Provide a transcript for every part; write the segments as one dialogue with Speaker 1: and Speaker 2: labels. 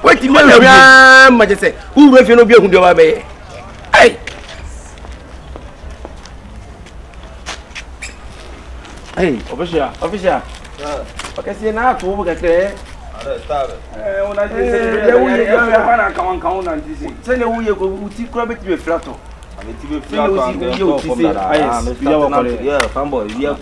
Speaker 1: Wait, you might say, who will you be who do I be? Hey, official. Okay, see now to work at there. When I say, come on, and this is send a way go to grab it to a flatter. I mean, to be fanboy, yeah,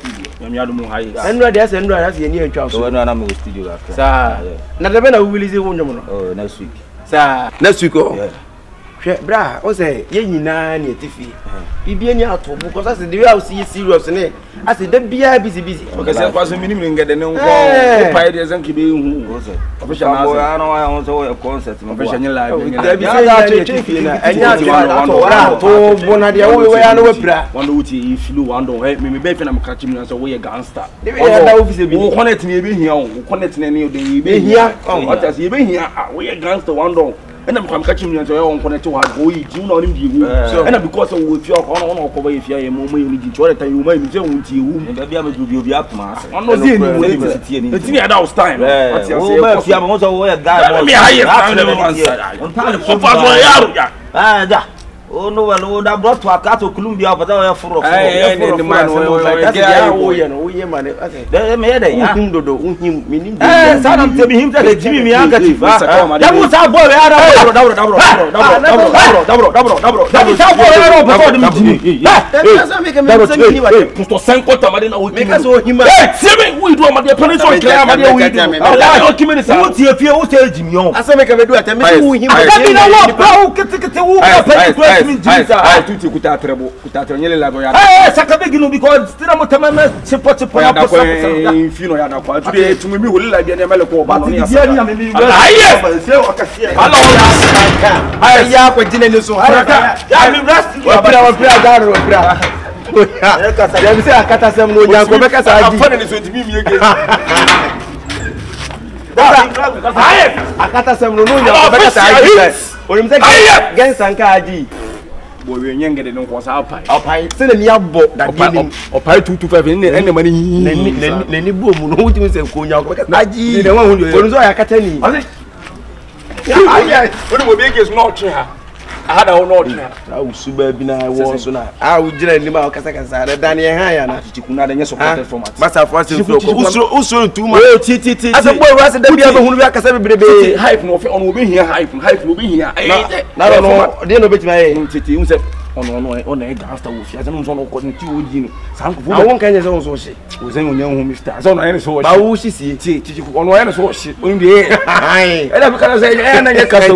Speaker 1: and there's a new child. So, I'm a studio. Sir, not the better will is a woman. Oh, next week. Sir, next week. Bra, o say ye nyina na etifi. Bibia ni ato because as the way I see serious ne. As the bia busy. Okay, say kwaso minim ngede ne nko. O pai de zan kibe hu. O say. Official na say. I know I want to concert. Official ni live. There be say etifi na. Enya to bona de we ya no wapira. Wanda uti ifilu wanda me be fe na makachi mi na say we ye gangster. De we ya da office bi. O connect ni e be hia o. Connect ni e de be hia. O ta say e be hia. We ye gangster wanda. And I'm catching you and say, "Oh, connect to our boy, you know him." And because of your on cover if you are a moment you need to try to you might be doing to you. Maybe I'm going to be up, master. I'm not seeing you. It's me at our time. I'm also a guy. Oh no, well, that brought to a cat to Columbia, but I have for the man. They made him, meaning, Sam to be him that Jimmy Miakatif. That was our boy, I tutti kutatrebo kutatronyele labo ya sakabegino because still am tamama support infino ya da kwa today tumimi holila bia na mele ko ba no ya ya kwa jine ne so ya mi rest wapira garo wapira ya mi se akata sem no janko be kasa aji afane ne so ntimi mi ege akata sem no janko be kasa aji onim se gen sanka aji boy we nyengede no ko sa apai se ne ya bo da gini apai 225 ene mani ne bo mu no wuti se ko nya ko ka aji ne wa hu yo so ya kata ni ya oni mo be case no try ada ho no try na usuba bi na wo so na u jira ni ma kasa kasa da dan ye han ya na tikuna da nye supported format masa for say usoro too much asa boy wa se da bia be hunu bi akasa bebrebe hype no fe on obi hia hype no be hia na no de no betima ye titi unse on e gangster wo fi asa no so no ko nti wo di no sanko fu awon kan ye se won so hye wo se onyan hu mister so no ye so hye ba wo hye si titi on wo ye so hye on bi e da bi kana say e na ye kasa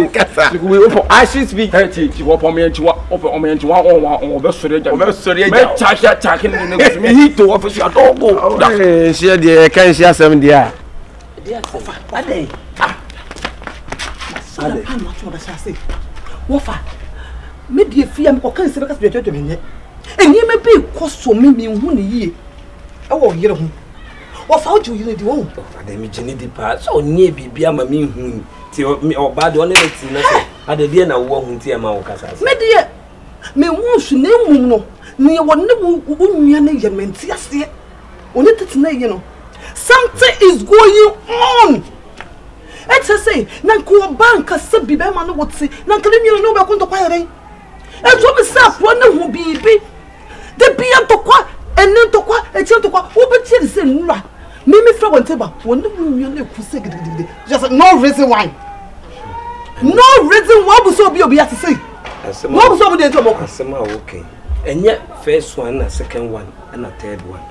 Speaker 1: we opo I should speak titi wo pom ye ntiwa opo om ye ntiwa on be sori ja me cha kin ne me hito wo fi adogo share de kan share 7 dia ade ade wofa me die fia me ko kan se be ka se beto menye eni me be ko so me hu ne yie e wo yire hu wofa o ju yire di wo ade me jini di pa so nye bibia ma me hu ti o ba de one ti na se ade die na wo hu ti e ma wo kasa me die me hu su na emu no ne wo ne wo nwia na ye menti ase oni tete na ye no something is going on. It's say nanko banka sabi be ma no woti nankale mi no be ko ntokwa yere e to be sa pro na hu bibi de bia ntokwa enne ntokwa e ti ntokwa wo be ti se nura me fra won teba won no na ku se gidigidi just no reason why bu so obi ya to say no bu so obi de to mo asema okay enye first one na second one and third one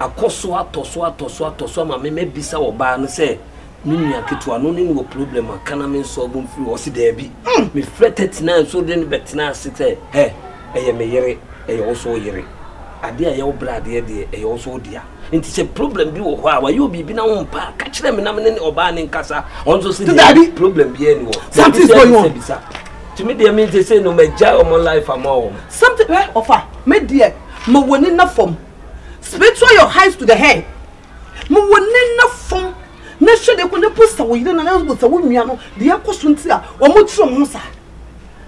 Speaker 1: akoso atoso ma me bisa wo ba no say nini aketua no ni wo problem akana me so bom free wo si da bi me fret 39 so den betina site eye me yere eye wo so yere ade aye wo brade de eye wo so dia nti se problem bi wo ho a wa yo bibi na wo mpa ka kire me na me ne oba ne nkasa onzo si problem bi ani wo something is going on to me dey mean they say no me ja o my life am all something offer me dey mo woni na form spiritual your eyes to the head mo woni na form na shede ko ne posta wo yire na na go sa wo nwia no de yakoso nti a o mo tiro mo sa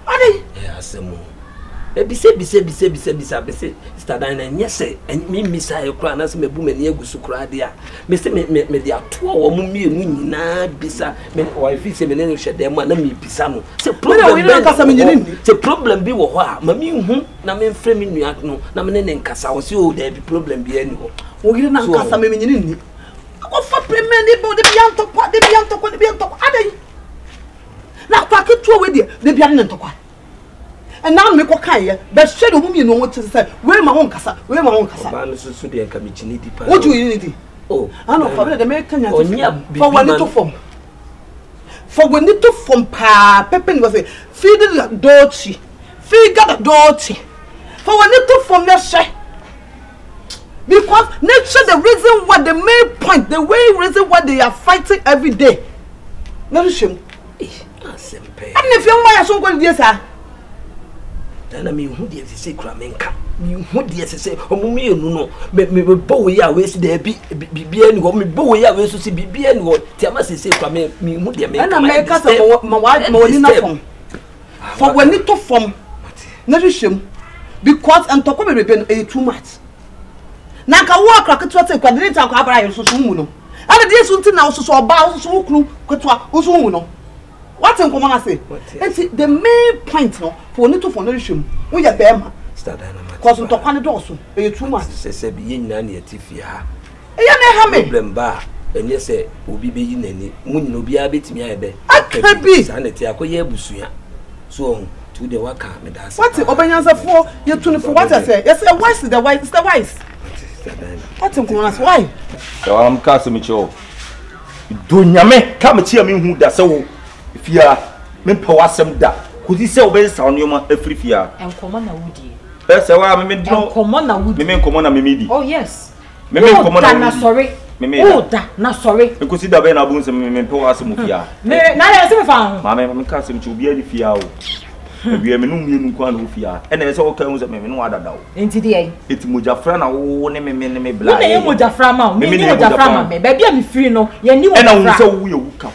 Speaker 1: ade asemo
Speaker 2: Bisa. Stadana nyese me misa e kra na se mebu mani agusu kra de a me se me de ato wo mu mienu nyina bisa me o ifi se me ne hwede ma na me bisa no se problem bi wo ho a ma mi hu na me mfre me nua no na me ne nkasa wo se o da bi problem bi ani ho
Speaker 3: wo gire na nkasa me nyini ni ko fa premier ni bo de bianto adai na kwa ketu we de bian ne ntokwa and now me ko kai but shade of me no what to say where my own kasa
Speaker 2: ba no so de nka me chini di pa
Speaker 3: what do you need oh I know for the American for when it to form pa pepe was say feed the dochi feed got the dochi for when it to form that share because nature the reason why the main point the way reason why they are fighting every day no shame and if you my so go dey sir
Speaker 2: na me hu de se kura menka me hu de se omumu enu no me bowo ya we si de bibia ni ho me bowo ya we so si bibia ni ho ti ama se kura me hu de menka
Speaker 3: na me ka se ma wani na fom for when it to form na hwehwem because antoko be be too much na ka wo akra keto te kwa de ta kwa abara yo so mu no ana de so nti na so oba so wukru keto so mu no what in common say and the main point no for need to for no shim wo ya bema
Speaker 2: start dynamite
Speaker 3: cause to kwane do so e too much
Speaker 2: se bi nyina na etifia ha
Speaker 3: e ya na ha me
Speaker 2: problem ba enye se obi be yi nani mu nyina obi a betimi ayebe
Speaker 3: akabi
Speaker 2: sa na ti akoye abusua so to the waka me da
Speaker 3: what obanyansa for you 24 what I say yes wise the wise what in common say why
Speaker 1: so am ka se me cho do nyame ka me chia me hu da se wo fia me pe wasem da kudi se obe sa onoma afrifia
Speaker 4: enkomo na wudi
Speaker 1: se wa me dino
Speaker 4: enkomo na wudi
Speaker 1: me enkomo na me medi
Speaker 4: oh yes
Speaker 1: me enkomo na
Speaker 4: sorry
Speaker 1: me
Speaker 4: oh da na sorry
Speaker 1: e kusi da be na bu se me pe wasem fia
Speaker 4: me na ya se me fa
Speaker 1: ma me ka se me chu bia di fia o bia me no mienu kwa na fia e na se o kan se me no adada o
Speaker 4: enti de ai
Speaker 1: eti mogafra na wo ne me bla
Speaker 4: e mogafra ma me ni mogafra ma me ba bia me free no ye ni mogafra
Speaker 1: e na wo se wo ye wuka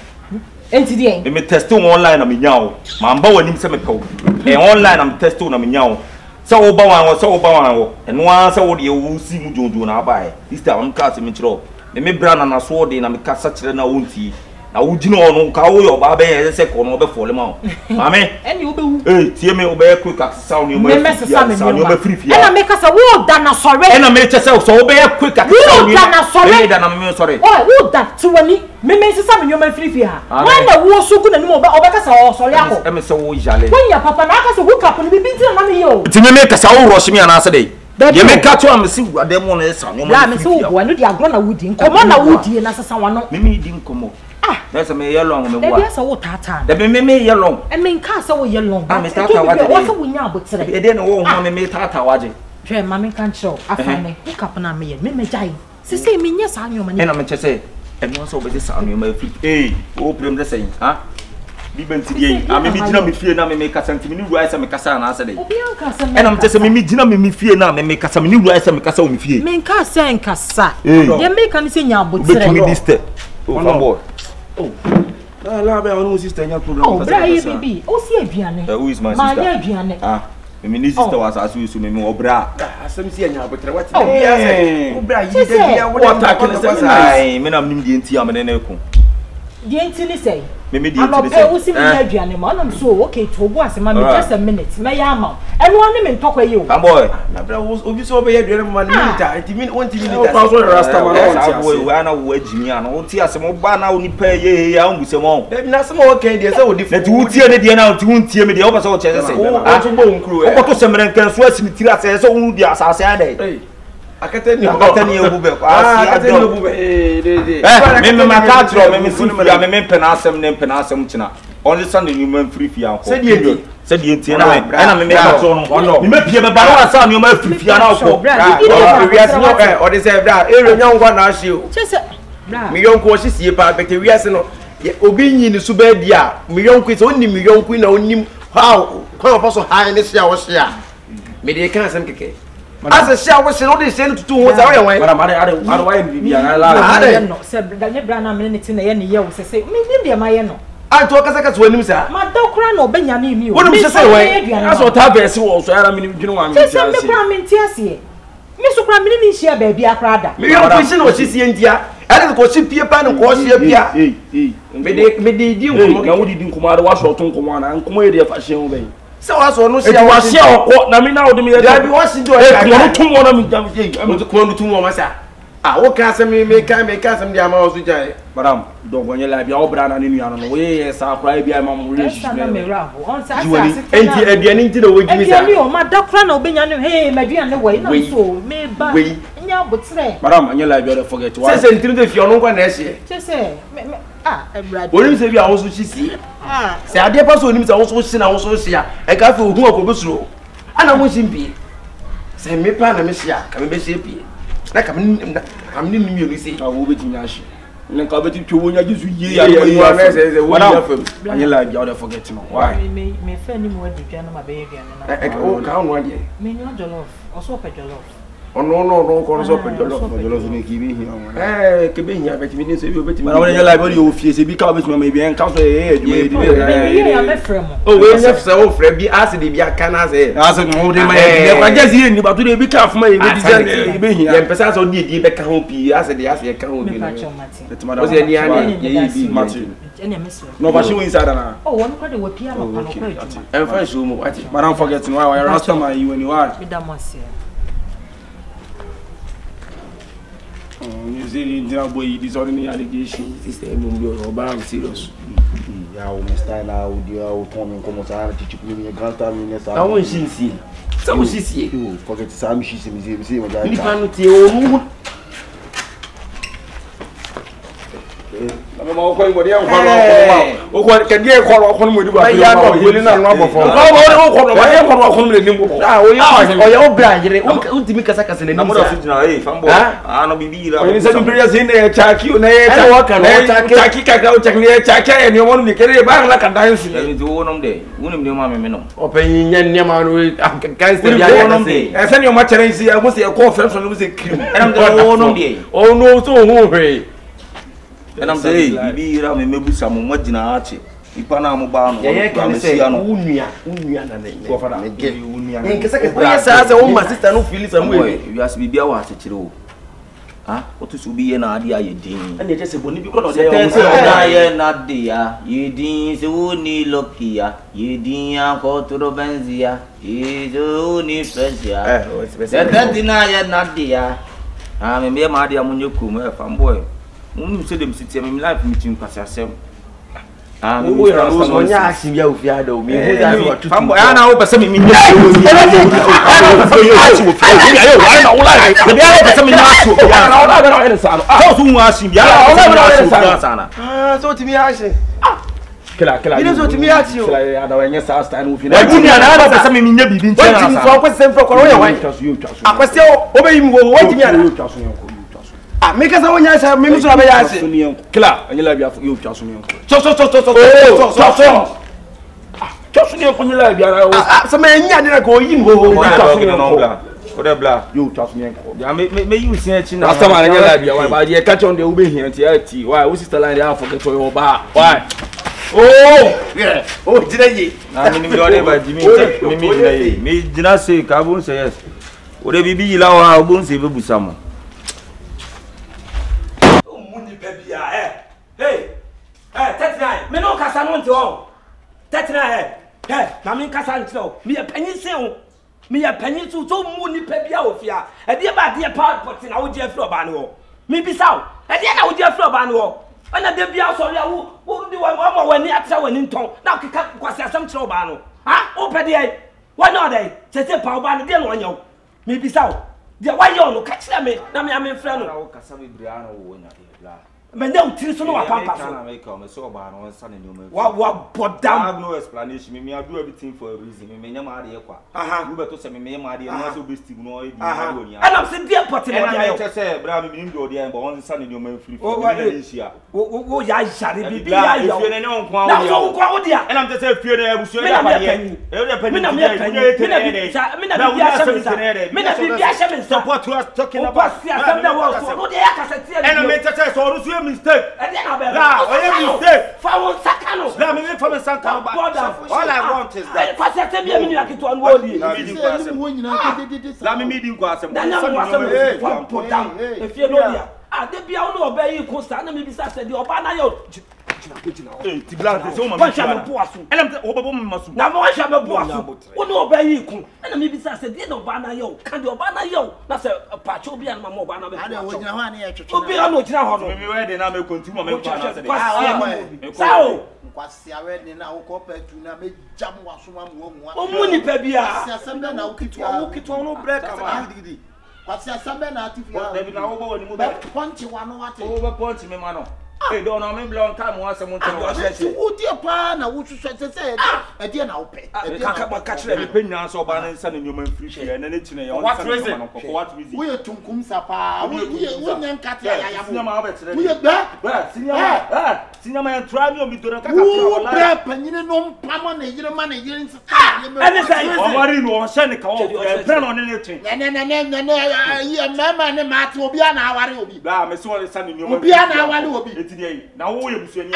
Speaker 4: enti de ai
Speaker 1: me test online na me nyawo ma mba wani se me pew e online na me test na me nyawo se wo ba wan wo eno an se wo de wo si mu jojo na abae this time am ka se me chiro me bra na so de na me kasa kire na wonti na wo gina ono ka wo yo ba be se ko no be fole ma mame
Speaker 4: eni wo be wu
Speaker 1: tie me wo be quick access on you me free fia
Speaker 4: ena me kasa wo da na sorry
Speaker 1: ena me chese so wo be quick access on you me da na me sorry
Speaker 4: oh wo da tuwani me sisa me nyoma free fia when na wo so ku na ni mo ba kasa o sorry ako
Speaker 1: e me se wo jale
Speaker 4: when ya papa na kasa wo kapo ni bibi na me yo
Speaker 1: ti me kasa wo rush me ana se dey ye me ka to am si ademo na esa nyoma
Speaker 4: la me se wo bo no di agro na wudi nkomo na wudi na sesa wano
Speaker 1: me di nkomo nessa me yellow me
Speaker 4: wa dey so tata
Speaker 1: dey me yellow
Speaker 4: e me nka so yellow
Speaker 1: me tata wa dey
Speaker 4: wo so wunya abotere
Speaker 1: e dey no wo ho me tata wa je
Speaker 4: hwe ma me kan chiro afane wo kap na me ye me jai sese me nya sa nyoma ni
Speaker 1: e na me chese e no so be dey sa nyoma afi o problem dey say ha bi benti dey a me gina me fie na me kasa ntimi ni ruwa ise me kasa na ase dey
Speaker 4: obi an kasa
Speaker 1: e na me chese me gina me fie na me kasa me ni ruwa ise me kasa o me fie
Speaker 4: me nka se nkasa ye me kan se nya abotere
Speaker 1: be this step o fa boy
Speaker 2: oh la be on sister nya problem
Speaker 4: oh bra ye bibi o si aduane
Speaker 1: who is my sister
Speaker 4: ma ya aduane
Speaker 1: me ni sister was asu so me obra
Speaker 2: asem si nya abotre what bia say obra yi de bia wo ta kene say
Speaker 1: ai me na mnim die nti am ne na eku
Speaker 4: die nti ni say
Speaker 1: me die nti ni say
Speaker 4: o si me aduane ma na so okay to obu asema me just a minute me ya ama eno ani me ntokwa ye o
Speaker 1: boy
Speaker 2: na bra obi so be aduane ma minute enti me won ti minute
Speaker 1: so rasta ma na wo na wo ajimi ana wo ti asem ba na oni pa ye ya on busem on
Speaker 2: baby na asem o kan dey say wo
Speaker 1: different na ti wutie ne die na ti wuntie me die wo ba so che say
Speaker 2: a to bo nkru
Speaker 1: wo to semren kan so asimi tira say so wo di asase ade
Speaker 2: akatani
Speaker 1: ebu be asi
Speaker 2: akatani ebu be
Speaker 1: me maka tro me sifia me penasem ne penasem china only send the human free fia ko said the tie na me ka tro no me pie be ba na sa human free fia na ko
Speaker 2: we are no o dey say bra ere nya ngwa na ahye o bra me yonko o hyesie pa beke we ase no obi nyi ni so ba di a me yonko so onni me yonko na onnim how kwa fa so high ne sia wo sia me dey kan asem keke asa sia wo se no dey say no tutu ho sa wo yan wan
Speaker 1: mara why bibi ana la
Speaker 4: no se da nye bra na me ne ti na ye ne ye wo se me ni de ma ye no
Speaker 2: I talk as I can swim, sir.
Speaker 4: My dog ran or Benjamin.
Speaker 2: What do you say? That's what Tabes was. I mean, you know, I'm
Speaker 4: just a crime in Tiasia. Miss Cramini, she baby, a crowd.
Speaker 2: Me, your question was she's India. I don't go see Pia Pan and wash your Pia. Maybe you didn't come out of wash or Tonkomana and come here fashion way. So I saw no see I was here. What? I mean, now the minute I be watching to a 2 more. I'm going to come to 2 more. Ah, what can me make some the amount of Jay? Madam, don't want your life, your brand and in way, yes, I'll probably be a mamma relationship. And the to the way you
Speaker 4: my dog ran or Benjamin, hey, my dear, no way, no, so, me, but say,
Speaker 2: Madam, and your life, you'll forget to say, if you're no one else,
Speaker 4: just say,
Speaker 2: what you say, you also see. Say, I dear person is also seen, also see, I got for who will go slow. And I want him be. Say, me plan a messiah, come be shape. Like I'm in music. I will be in Yashi. And then come to when you use you are one of them. And you like the other forgetting. Why?
Speaker 4: Me friend him with the piano, my baby.
Speaker 2: I can't one day.
Speaker 4: Me not jollof, also pet jollof.
Speaker 2: Oh, no, call us up and jollof make you here. Eh, Cabin, I bet you didn't say you bet me. I want your library of fees, because maybe and count I'm a friend. Oh, we have so Fred be asked if you can say. As a more than my head. I just hear but today be careful, my baby. And besides, on the back home, as a ask your account. Was any Martin? No, but she wins. Oh, one credit with piano. And first, but don't forget to know I asked you when you are. New Zealand boy disordering allegation is a movie serious. Yeah, Mr. Now, you come come out to you grant I want she see. So she see. Forget Sam, she see what I'm going with you. What can you call on with you? I am willing and rubber for your blind. Ultimate Casakas and the number of I don't be in there, check you, check and you want to carry a bag like a dance. One of day, one of your mamma. Open Yaman with Gansi. I send your match and see I was a call from the cream. And I'm the oh no, so hungry. And I'm saying, be around maybe some more dinner archie. Ipana Mobano, I say, Unia, and my sister no feels some way. You ask me, be a water chill. Ah, what is to be an idea, you ding? And you just say, because I not dear, you ding, so need look here, you ding, go to the Benzia, you only pressure. That dinner, not dear. I'm a mere Madia Munukum, fanboy. Who said them sit in life meeting Passasem? We are also asking you if you had me. I know, but some so to me, I say, Killer, you know, to me, I see you. I know, and yes, I stand with you. I didn't some in your being I was still obey him. What me? Make us own yes, I'm Miss Rabayas. Killer, and you love you, Johnson. Some men, I didn't go in. Whatever, you trust me. May you see it last time I love you. Why, dear, catch on the Uber here and TLT. Why, what's the line out for the toy bar? Why? Oh, yeah. Oh, did I mean, Jimmy, me did not say, Cabun says, whatever be low, I won't say Busamo. Hey, 39. Me no kasa no nto. 39. Hey, na me kasa nto. Me ya panyin sen. Me ya panyin so mu ni pa bia ofia. E de ba de pa pot na wo je afro ba no. Me bisaw. E de na wo je afro ba no. Ana de bia so ya wo di wa ma wani atra wani nton. Na keka kwase asam kire ba no. Ha? O pe de ai. Wa no dey. Tete pa ba no de no onyo. Me bisaw. De wa yo no ka kire me na me amefra no. Na wo kasa be bria no wo nya de bla. But now, Tilson, no, I can't so bad on Sunday. What, but I have no explanation. Maybe I do everything for a reason. Maybe I'm married. You better say, me, married, and also be still no. And I'm saying, dear, but I just said, Bravo, you do the end, but on Sunday, you may free. Oh, what is here? Oh, yeah, shall it be? I don't know, and I'm just saying, fear there was your support to us talking about. a mistake.
Speaker 1: Bra,
Speaker 2: a mistake.
Speaker 4: Found Sakano.
Speaker 2: Let me from Sakano. All I want is that. Let me meet you guys.
Speaker 4: If you know, I did be on obey Costa, and maybe said the Obana.
Speaker 2: Tiblan, so
Speaker 4: much of a boss. And I'm the Obama must now watch a boss. Who know obey you? And maybe said the Obana yo. Can the Obana yo? That's a patrobi and Mamma Obana. I don't know. Be on which now. Maybe where the name continue. So,
Speaker 5: what's the already now? Corporate to now make jam was one.
Speaker 4: Oh, money, Pebia.
Speaker 5: What's the Sunday now? Punch one what
Speaker 2: over punch me, mano. Hey, don't know me long time once a month.
Speaker 5: Would your partner, which you said, a dear now pay. I can't catch the
Speaker 2: opinion so bad and sending human free and anything. What reason? What reason?
Speaker 5: We are to Kumsapa. We are cut.
Speaker 2: Cinema and try me to the
Speaker 5: no permanent, you money, you're in
Speaker 2: anything. Or send a call on anything.
Speaker 5: And mamma and Matt will be an hour. Will be
Speaker 2: Miss Wall is sending you
Speaker 5: be an hour will be
Speaker 2: today. Now, we will see
Speaker 5: you.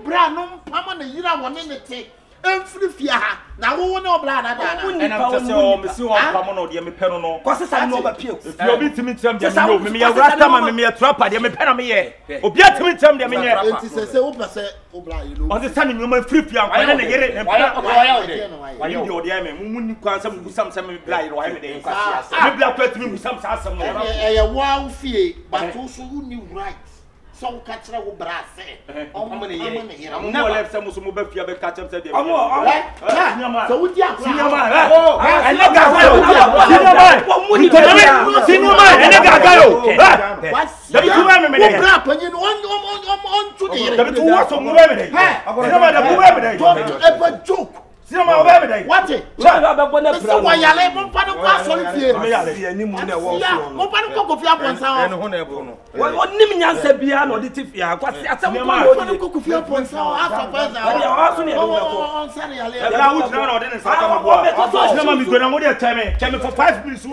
Speaker 5: Brown, no permanent, you don't want anything. And Flifia, now we will know blood.
Speaker 2: And I'm just so Miss Common or Yemi Perono. Because I know appeal. You'll be to me, some just know me a rasta, me a trapper, Yemi Penami. Obia to me, some Yemi.
Speaker 5: It is a open
Speaker 2: understanding you may flip young. I don't get it. Why you do the Yemi? When you can't some blind or every black pet me with some awesome.
Speaker 5: A wow fee, but also who knew right. So catch a brass. I'm never left some mobile fear catch up. So would you joke. What it? So why you let me find a solid
Speaker 4: what Nimian said beyond or the Tifia? What's the
Speaker 2: for 5 minutes.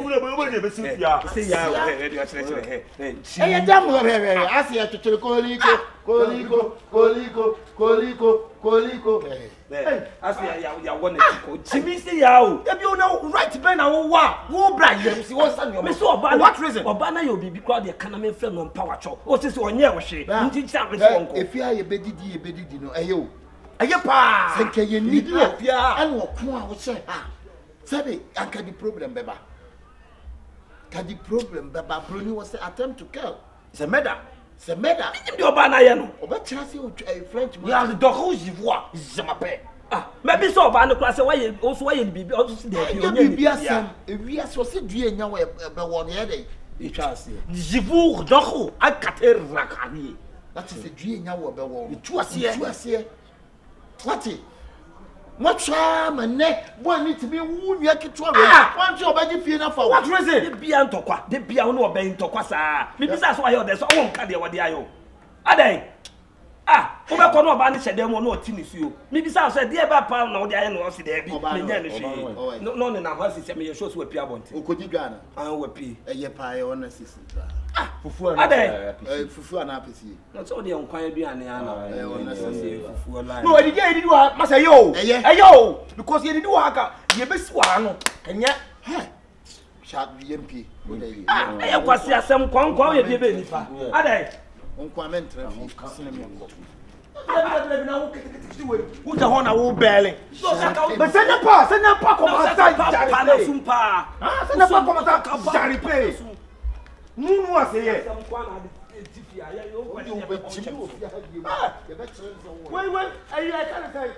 Speaker 4: As you want to Jimmy see how you know right Ben and who brand you see what's on your what reason Obana you'll be because the economy film on power chop. What is on your shit?
Speaker 5: If you are a beddy, you know, ayo pa think you need and what come would say say I can the problem beba can the problem beba Bruni was the attempt to kill it's a murder. C'est meda.
Speaker 4: Tu dois pas naïe non.
Speaker 5: On va chasser au French.
Speaker 4: Il y a le docteur j'y je m'appelle. Ah, mais bien ça on va ne classe ouais on soit il bibi on se dit.
Speaker 5: Bibi asem. Et oui à so c'est du enya we be won here dey.
Speaker 4: Il chasse. J'vour docteur à 4 rakani.
Speaker 5: That is the du enya we be won. Tu asie. What it? What try my neck? Boy need to be who you get to. One job I give you enough for.
Speaker 4: What reason? The beer to kwa. The beer no obey to kwa sa. Maybe that's why you there so won't carry what they are. Adai. Ah, we ko no ba ni shede mo no tinisi o. Maybe say say there ba pa na wo dey no see there bi. Me nya no hwe. No na ho say me show so we pia bonti.
Speaker 5: Okodi Ghana.
Speaker 4: An we pi.
Speaker 5: Eye pa e on assist.
Speaker 4: Ah, fufu na. Adai.
Speaker 5: Fufu na apesi.
Speaker 4: No so dey on kwan aduane ana.
Speaker 5: On assist
Speaker 4: fufu line.
Speaker 2: No, e dey do ma say yo. Yo, because you dey do aka, ye be si wa no. Kenya.
Speaker 5: Sharp VMP.
Speaker 4: Ah, e kwasi asem kwankwa ye be nipa. Adai.
Speaker 5: Unquament traffic.
Speaker 2: Who the one who belly? But send a pa come outside. Send a pa come outside. Jari pay. No was here. Wait, I can't say.